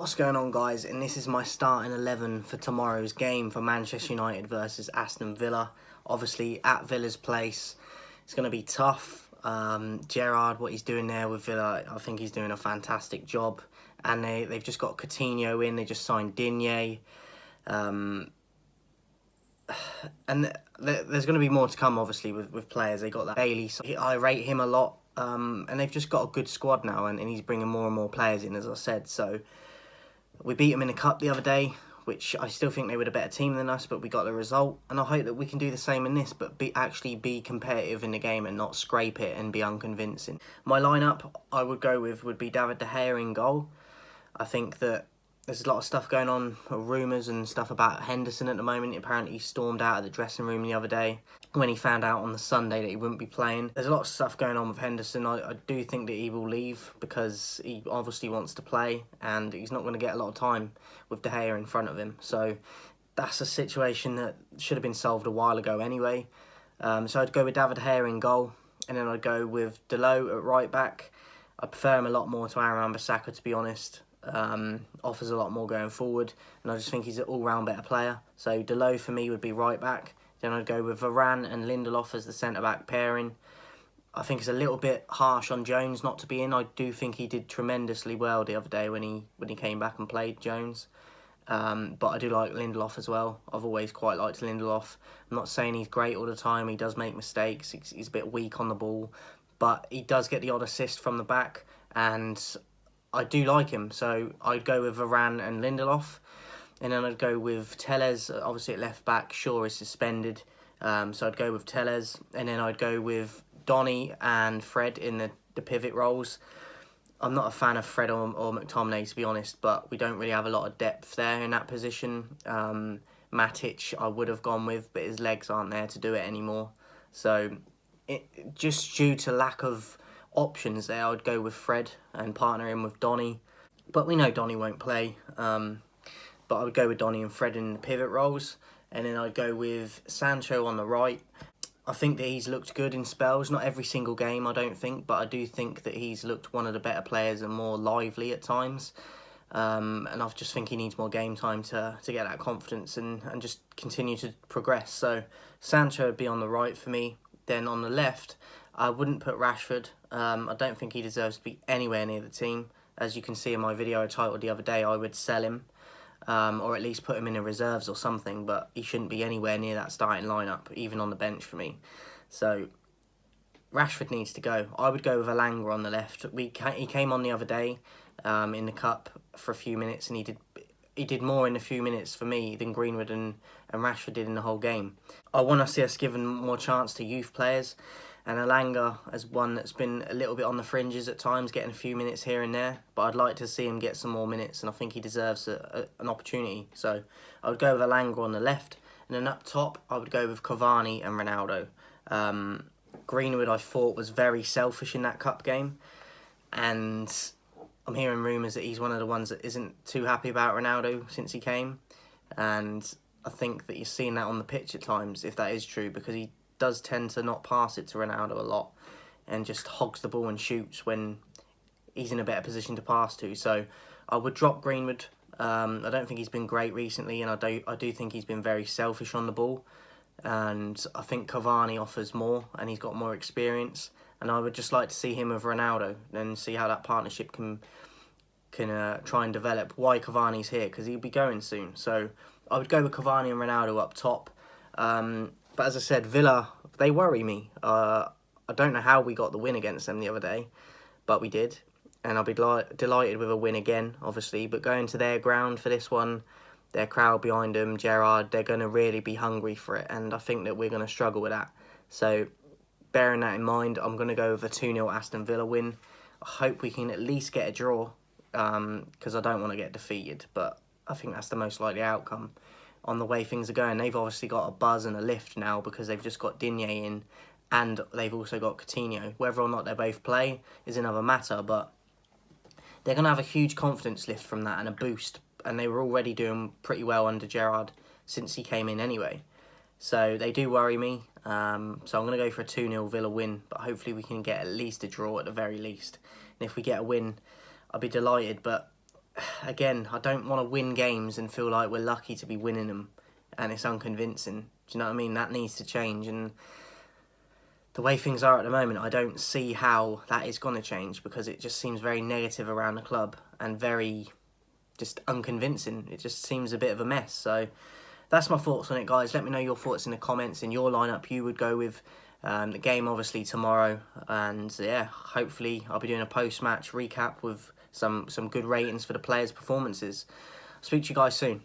What's going on, guys? And this is my starting 11 for tomorrow's game for Manchester United versus Aston Villa. Obviously at Villa's place. It's going to be tough. Gerrard, what he's doing there with Villa, I think he's doing a fantastic job. And they've just got Coutinho in. They just signed Digne. And there's going to be more to come, obviously, with players. They got that Bailey. So I rate him a lot. And they've just got a good squad now. And he's bringing more and more players in, as I said. So we beat them in the cup the other day, which I still think they were a better team than us, but we got the result. And I hope that we can do the same in this, but actually be competitive in the game and not scrape it and be unconvincing. My lineup I would go with would be David De Gea in goal. I think that there's a lot of stuff going on, rumours and stuff about Henderson at the moment. Apparently he stormed out of the dressing room the other day when he found out on the Sunday that he wouldn't be playing. There's a lot of stuff going on with Henderson. I do think that he will leave because he obviously wants to play and he's not going to get a lot of time with De Gea in front of him. So that's a situation that should have been solved a while ago anyway. So I'd go with David De Gea in goal, and then I'd go with Dalot at right back. I prefer him a lot more to Aaron Wan-Bissaka, to be honest. Offers a lot more going forward, and I just think he's an all-round better player. So Dalot for me would be right back. Then I'd go with Varane and Lindelof as the centre-back pairing. I think it's a little bit harsh on Jones not to be in. I do think he did tremendously well the other day when he came back and played Jones. But I do like Lindelof as well. I've always quite liked Lindelof. I'm not saying he's great all the time. He does make mistakes. He's a bit weak on the ball, but he does get the odd assist from the back, and I do like him. So I'd go with Varane and Lindelof. And then I'd go with Telles, obviously at left back. Shaw is suspended, so I'd go with Telles. And then I'd go with Donny and Fred in the pivot roles. I'm not a fan of Fred or McTominay, to be honest, but we don't really have a lot of depth there in that position. Matic I would have gone with, but his legs aren't there to do it anymore. So just due to lack of options there, I would go with Fred and partner him with Donny. But we know Donny won't play. But I would go with Donny and Fred in the pivot roles. And then I'd go with Sancho on the right. I think that he's looked good in spells. Not every single game, I don't think. But I do think that he's looked one of the better players and more lively at times. And I just think he needs more game time to get that confidence and just continue to progress. So Sancho would be on the right for me. Then on the left, I wouldn't put Rashford. I don't think he deserves to be anywhere near the team. As you can see in my video I titled the other day, I would sell him. Or at least put him in the reserves or something, but he shouldn't be anywhere near that starting lineup, even on the bench for me. So Rashford needs to go. I would go with Elanga on the left. He came on the other day in the cup for a few minutes, and he did more in a few minutes for me than Greenwood and Rashford did in the whole game. I want to see us giving more chance to youth players, and Elanga as one that's been a little bit on the fringes at times, getting a few minutes here and there, but I'd like to see him get some more minutes, and I think he deserves an opportunity. So I would go with Elanga on the left, and then up top I would go with Cavani and Ronaldo. Greenwood I thought was very selfish in that cup game, and I'm hearing rumours that he's one of the ones that isn't too happy about Ronaldo since he came, and I think that you're seeing that on the pitch at times, if that is true, because he does tend to not pass it to Ronaldo a lot and just hogs the ball and shoots when he's in a better position to pass to. So I would drop Greenwood. I don't think he's been great recently, and I do think he's been very selfish on the ball, and I think Cavani offers more and he's got more experience, and I would just like to see him with Ronaldo and see how that partnership can try and develop. Why Cavani's here, because he'll be going soon. So I would go with Cavani and Ronaldo up top. But as I said, Villa, they worry me. I don't know how we got the win against them the other day, but we did. And I'll be delighted with a win again, obviously. But going to their ground for this one, their crowd behind them, Gerrard, they're going to really be hungry for it. And I think that we're going to struggle with that. So bearing that in mind, I'm going to go with a 2-0 Aston Villa win. I hope we can at least get a draw, because I don't want to get defeated. But I think that's the most likely outcome on the way things are going. They've obviously got a buzz and a lift now because they've just got Digne in, and they've also got Coutinho. Whether or not they both play is another matter, but they're going to have a huge confidence lift from that and a boost, and they were already doing pretty well under Gerrard since he came in anyway. So they do worry me, so I'm going to go for a 2-0 Villa win, but hopefully we can get at least a draw at the very least. And if we get a win, I'll be delighted, but again, I don't want to win games and feel like we're lucky to be winning them and it's unconvincing. Do you know what I mean? That needs to change, and the way things are at the moment, I don't see how that is going to change, because it just seems very negative around the club and very just unconvincing. It just seems a bit of a mess. So that's my thoughts on it, guys. Let me know your thoughts in the comments, in your lineup you would go with. The game obviously tomorrow, and yeah, hopefully I'll be doing a post-match recap with some good ratings for the players' performances. Speak to you guys soon.